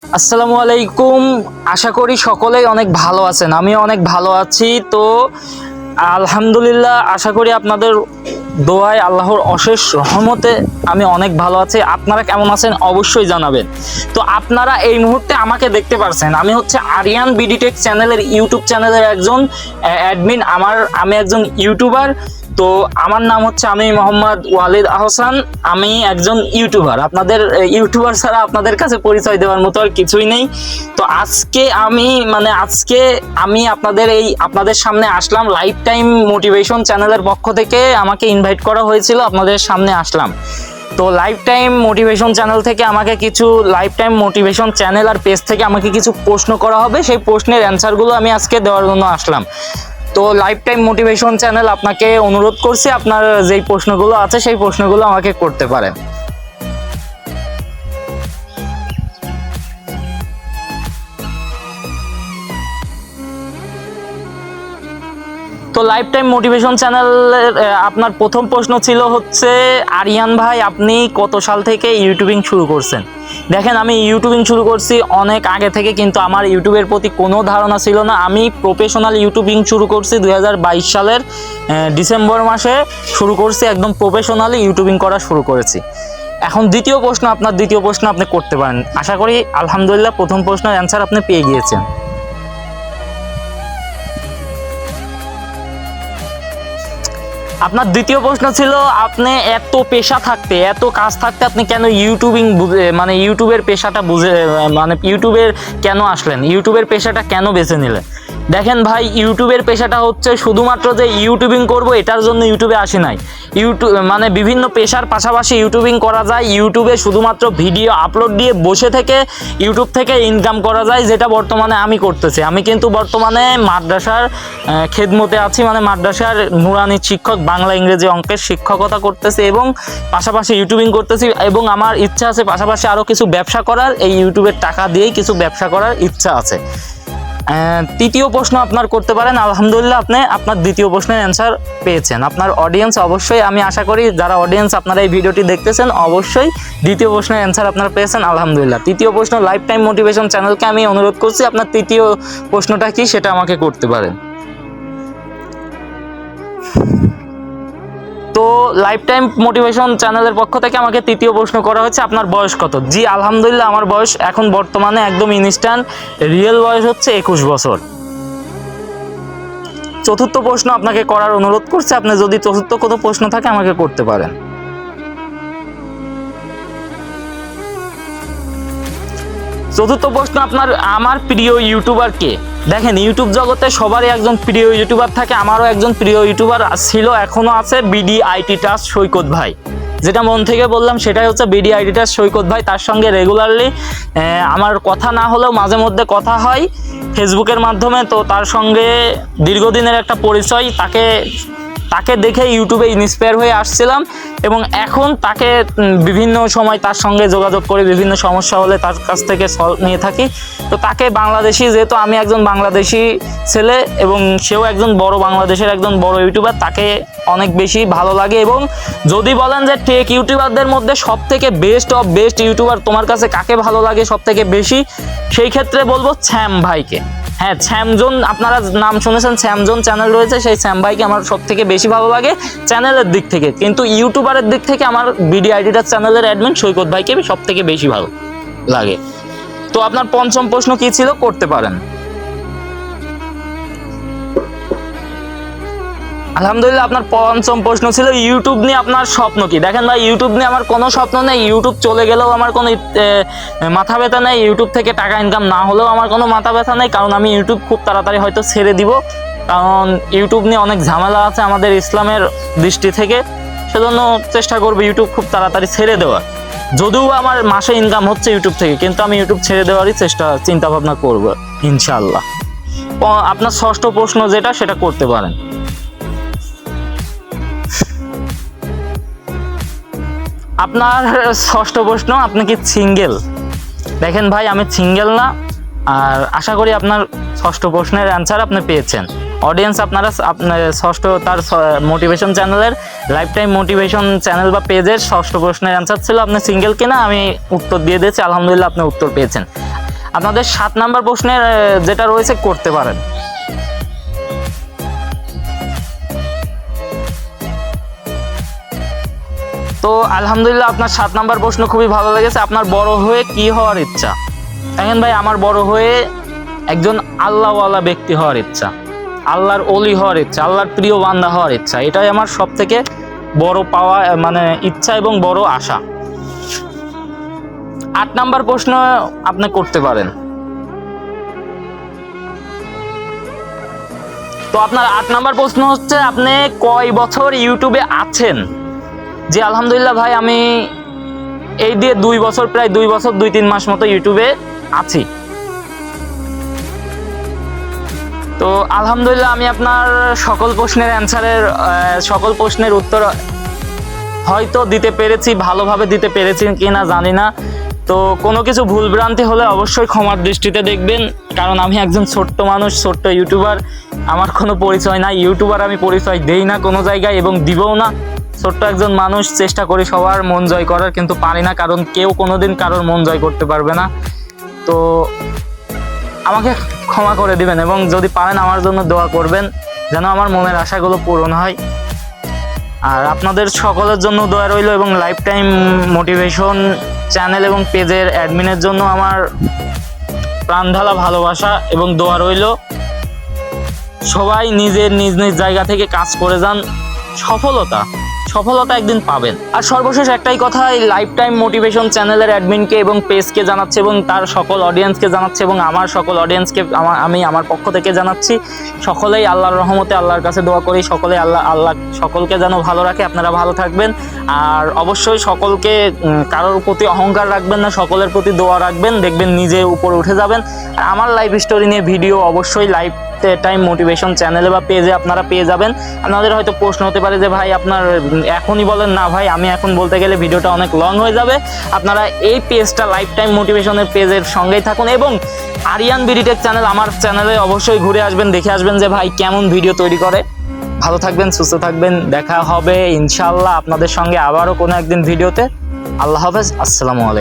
আসসালামু আলাইকুম। আশা করি সকলেই অনেক ভালো আছেন, আমিও অনেক ভালো আছি। তো আলহামদুলিল্লাহ, আশা করি আপনাদের দোয়ায় আল্লাহর অশেষ রহমতে আমি অনেক ভালো আছি। আপনারা কেমন আছেন অবশ্যই জানাবেন। তো আপনারা এই মুহূর্তে আমাকে দেখতে পারছেন, আমি হচ্ছে আরিয়ান বিডিটেক চ্যানেলের ইউটিউব চ্যানেলের একজন অ্যাডমিন। আমি একজন ইউটিউবার। তো আমার নাম হচ্ছে আমি মোহাম্মদ ওয়ালিদ আহসান। আমি একজন ইউটিউবার। আপনাদের ইউটিউবার ছাড়া আপনাদের কাছে পরিচয় দেওয়ার মতো আর কিছুই নেই। তো আজকে আমি আপনাদের সামনে আসলাম। লাইফ টাইম মোটিভেশন চ্যানেলের পক্ষ থেকে আমাকে ইনভাইট করা হয়েছিল, আপনাদের সামনে আসলাম। তো লাইফ টাইম মোটিভেশন চ্যানেল থেকে আমাকে কিছু লাইফ টাইম মোটিভেশন চ্যানেল আর পেজ থেকে আমাকে কিছু প্রশ্ন করা হবে, সেই প্রশ্নের অ্যান্সারগুলো আমি আজকে দেওয়ার জন্য আসলাম। তো লাইফ টাইম মোটিভেশন চ্যানেল আপনাকে অনুরোধ করছি, আপনার যেই প্রশ্নগুলো আছে সেই প্রশ্নগুলো আমাকে করতে পারেন। তো লাইফ টাইম মোটিভেশন চ্যানেলের আপনার প্রথম প্রশ্ন ছিল হচ্ছে, আরিয়ান ভাই আপনি কত সাল থেকে ইউটিউবিং শুরু করছেন? দেখেন, আমি ইউটিউবিং শুরু করছি অনেক আগে থেকে, কিন্তু আমার ইউটিউবের প্রতি কোনো ধারণা ছিল না। আমি প্রফেশনাল ইউটিউবিং শুরু করছি 2022 সালের ডিসেম্বর মাসে শুরু করছি, একদম প্রফেশনালি ইউটিউবিং করা শুরু করেছি। এখন দ্বিতীয় প্রশ্ন আপনি করতে পারেন। আশা করি আলহামদুলিল্লাহ প্রথম প্রশ্নের অ্যান্সার আপনি পেয়ে গিয়েছেন। আপনার দ্বিতীয় প্রশ্ন ছিল, আপনি এত পেশা থাকতে, এত কাজ থাকতে আপনি কেন ইউটিউবের পেশাটা ইউটিউবের কেন আসলেন, ইউটিউবের পেশাটা কেন বেছে নিলেন? দেখেন ভাই, ইউটিউবের পেশাটা হচ্ছে শুধুমাত্র যে ইউটিউবিং করব এটার জন্য ইউটিউবে আসি নাই। বিভিন্ন পেশার পাশাপাশি ইউটিউবিং করা যায়। ইউটিউবে শুধুমাত্র ভিডিও আপলোড দিয়ে বসে থেকে ইউটিউব থেকে ইনকাম করা যায়, যেটা বর্তমানে আমি করতেছি। আমি কিন্তু বর্তমানে মাদ্রাসার খেদমতে আছি, মাদ্রাসার নুরানি শিক্ষক, বাংলা ইংরেজি অঙ্কের শিক্ষকতা করতেছি এবং পাশাপাশি ইউটিউবিং করতেছি। এবং আমার ইচ্ছা আছে পাশাপাশি আরও কিছু ব্যবসা করার, এই ইউটিউবের টাকা দিয়েই কিছু ব্যবসা করার ইচ্ছা আছে। তৃতীয় প্রশ্ন আপনার করতে পারেন। আলহামদুলিল্লাহ, আপনি আপনার দ্বিতীয় প্রশ্নের অ্যান্সার পেয়েছেন। আপনার অডিয়েন্স অবশ্যই, আমি আশা করি যারা অডিয়েন্স আপনারা এই ভিডিওটি দেখতেছেন অবশ্যই দ্বিতীয় প্রশ্নের অ্যান্সার আপনারা পেয়েছেন আলহামদুলিল্লাহ। তৃতীয় প্রশ্ন, লাইফ টাইম মোটিভেশন চ্যানেলকে আমি অনুরোধ করছি আপনার তৃতীয় প্রশ্নটা কি সেটা আমাকে করতে পারেন। তো লাইফ টাইম মোটিভেশন চ্যানেলের পক্ষ থেকে আমাকে তৃতীয় প্রশ্ন করা হচ্ছে, আপনার বয়স কত? জি আলহামদুলিল্লাহ, আমার বয়স এখন বর্তমানে একদম ইনস্ট্যান্ট রিয়েল বয়স হচ্ছে 21 বছর। চতুর্থ প্রশ্ন আপনাকে করার অনুরোধ করছি, আপনি যদি চতুর্থ কোনো প্রশ্ন থাকে আমাকে করতে পারেন। চতুর্থ প্রশ্ন, আমার প্রিয় ইউটিউবার কে? দেখেন, ইউটিউব জগতে সবারই একজন প্রিয় ইউটিউবার থাকে। আমারও একজন প্রিয় ইউটিউবার ছিল, এখনো আছে, বিডি আইটি টাচ সৈকত ভাই। যেটা মন থেকে বললাম সেটাই হচ্ছে বিডি আইটি টাচ সৈকত ভাই। তার সঙ্গে রেগুলারলি আমার কথা না হলেও মাঝে মধ্যে কথা হয় ফেসবুকের মাধ্যমে। তো তার সঙ্গে দীর্ঘদিনের একটা পরিচয়, তাকে দেখে ইউটিউবে ইন্সপায়ার হয়ে আসছিলাম এবং এখন তাকে বিভিন্ন সময় তার সঙ্গে যোগাযোগ করে বিভিন্ন সমস্যা হলে তার কাছ থেকে সলভ নিয়ে থাকি। তো তাকে বাংলাদেশি, যেহেতু আমি একজন বাংলাদেশি ছেলে এবং সেও একজন বাংলাদেশের একজন বড় ইউটিউবার, তাকে অনেক বেশি ভালো লাগে। এবং যদি বলেন যে টেক ইউটিউবারদের মধ্যে সব থেকে বেস্ট অফ বেস্ট ইউটিউবার তোমার কাছে কাকে ভালো লাগে সব থেকে বেশি, সেই ক্ষেত্রে বলবো স্যাম ভাইকে। হ্যাঁ, স্যামজন, আপনারা নাম শুনেছেন, স্যামজন চ্যানেল রয়েছে, সেই স্যাম ভাইকে আমার সব থেকে বেশি ভালো লাগে চ্যানেলের দিক থেকে। কিন্তু ইউটিউবারের দিক থেকে আমার বিডি আইডিটার চ্যানেলের অ্যাডমিন সৈকত ভাইকে সব থেকে বেশি ভালো লাগে। তো আপনার পঞ্চম প্রশ্ন কি ছিল, করতে পারেন। আলহামদুলিল্লাহ, আপনার পঞ্চম প্রশ্ন ছিল ইউটিউব নিয়ে আপনার স্বপ্ন কি? দেখেন ভাই, ইউটিউব নিয়ে আমার কোনো স্বপ্ন নেই। ইউটিউব চলে গেলেও আমার কোনো মাথা ব্যথা নেই। ইউটিউব থেকে টাকা ইনকাম না হলেও আমার কোনো মাথা ব্যথা নেই, কারণ আমি ইউটিউব খুব তাড়াতাড়ি হয়তো ছেড়ে দিব। কারণ ইউটিউব নিয়ে অনেক ঝামেলা আছে আমাদের ইসলামের দৃষ্টি থেকে, সেজন্য চেষ্টা করবো ইউটিউব খুব তাড়াতাড়ি ছেড়ে দেওয়ার। যদিও আমার মাসে ইনকাম হচ্ছে ইউটিউব থেকে, কিন্তু আমি ইউটিউব ছেড়ে দেওয়ারই চিন্তা ভাবনা করবো ইনশাআল্লাহ। আপনার ষষ্ঠ প্রশ্ন যেটা, সেটা করতে পারেন। আপনার ষষ্ঠ প্রশ্ন, আপনি কি সিঙ্গেল? দেখেন ভাই, আমি সিঙ্গেল না। আর আশা করি আপনার ষষ্ঠ প্রশ্নের অ্যান্সার আপনি পেয়েছেন। অডিয়েন্স, আপনার তার মোটিভেশন চ্যানেলের লাইফ টাইম মোটিভেশন চ্যানেল বা পেজের ষষ্ঠ প্রশ্নের অ্যান্সার ছিল আপনি সিঙ্গেল কিনা। আমি উত্তর দিয়ে দিয়েছি, আলহামদুলিল্লাহ আপনি উত্তর পেয়েছেন। আপনাদের 7 নাম্বার প্রশ্নের যেটা রয়েছে করতে পারেন। তো আলহামদুলিল্লাহ আপনার 7 নাম্বার প্রশ্ন খুবই ভালো লেগেছে। আপনার বড় হয়ে কি হওয়ার ইচ্ছা? দেখেন ভাই, আমার বড় হয়ে একজন আল্লাহওয়ালা ব্যক্তি হওয়ার ইচ্ছা, আল্লাহর ওলি হওয়ার ইচ্ছা, আল্লাহর প্রিয় বান্দা হওয়ার ইচ্ছা। এটাই আমার সব থেকে বড় পাওয়া মানে ইচ্ছা এবং বড় আশা। 8 নাম্বার প্রশ্ন আপনি করতে পারেন। তো আপনার 8 নাম্বার প্রশ্ন হচ্ছে, আপনি কয় বছর ইউটিউবে আছেন? জি আলহামদুলিল্লাহ ভাই, আমি এই দিয়ে 2 বছর, প্রায় 2 বছর 2-3 মাস মতো ইউটিউবে আছি। তো আলহামদুলিল্লাহ আমি আপনার সকল প্রশ্নের উত্তর হয়তো দিতে পেরেছি, ভালোভাবে দিতে পেরেছি কিনা জানি না। তো কোনো কিছু ভুলভ্রান্তি হলে অবশ্যই ক্ষমার দৃষ্টিতে দেখবেন, কারণ আমি একজন ছোট্ট মানুষ, ছোট্ট ইউটিউবার। আমার কোনো পরিচয় নাই, ইউটিউবার আমি পরিচয় দেই না কোনো জায়গায় এবং দিবও না। ছোট্ট একজন মানুষ, চেষ্টা করি সবার মন জয় করার, কিন্তু পারি না, কারণ কেউ কোনোদিন কারোর মন জয় করতে পারবে না। তো আমাকে ক্ষমা করে দিবেন এবং যদি পারেন আমার জন্য দোয়া করবেন, যেন আমার মনের আশাগুলো পূরণ হয়। আর আপনাদের সকলের জন্য দোয়া রইল, এবং লাইফ টাইম মোটিভেশন চ্যানেল এবং পেজের অ্যাডমিনের জন্য আমার প্রাণঢালা ভালোবাসা এবং দোয়া রইল। সবাই নিজের নিজ নিজ জায়গা থেকে কাজ করে যান, সফলতা একদিন পাবেন। আর সর্বশেষ একটাই কথা, এই লাইফ টাইম মোটিভেশন চ্যানেলের অ্যাডমিনকে এবং পেজকে জানাচ্ছি এবং তার সকল অডিয়েন্সকে জানাচ্ছি এবং আমার সকল অডিয়েন্সকে আমি আমার পক্ষ থেকে জানাচ্ছি, সকলেই আল্লাহর রহমতে আল্লাহর কাছে দোয়া করি, আল্লাহ সকলকে যেন ভালো রাখে। আপনারা ভালো থাকবেন, আর অবশ্যই সকলকে কারোর প্রতি অহংকার রাখবেন না, সকলের প্রতি দোয়া রাখবেন, দেখবেন নিজে উপরে উঠে যাবেন। আর আমার লাইফ স্টোরি নিয়ে ভিডিও অবশ্যই লাইফ টাইম মোটিভেশন চ্যানেলে বা পেজে আপনারা পেয়ে যাবেন। আপনাদের হয়তো প্রশ্ন হতে পারে যে ভাই আপনার এখনই বলেন না। ভাই, আমি এখন বলতে গেলে ভিডিওটা অনেক লং হয়ে যাবে। আপনারা এই পেজটা লাইফ টাইম মোটিভেশনের পেজের সঙ্গেই থাকুন এবং আরিয়ান বিডিটেক চ্যানেল, আমার চ্যানেলে অবশ্যই ঘুরে আসবেন, দেখে আসবেন যে ভাই কেমন ভিডিও তৈরি করে। ভালো থাকবেন, সুস্থ থাকবেন, দেখা হবে ইনশাআল্লাহ আপনাদের সঙ্গে আবারও কোনো একদিন ভিডিওতে। আল্লাহ হাফেজ, আসসালামু আলাইকুম।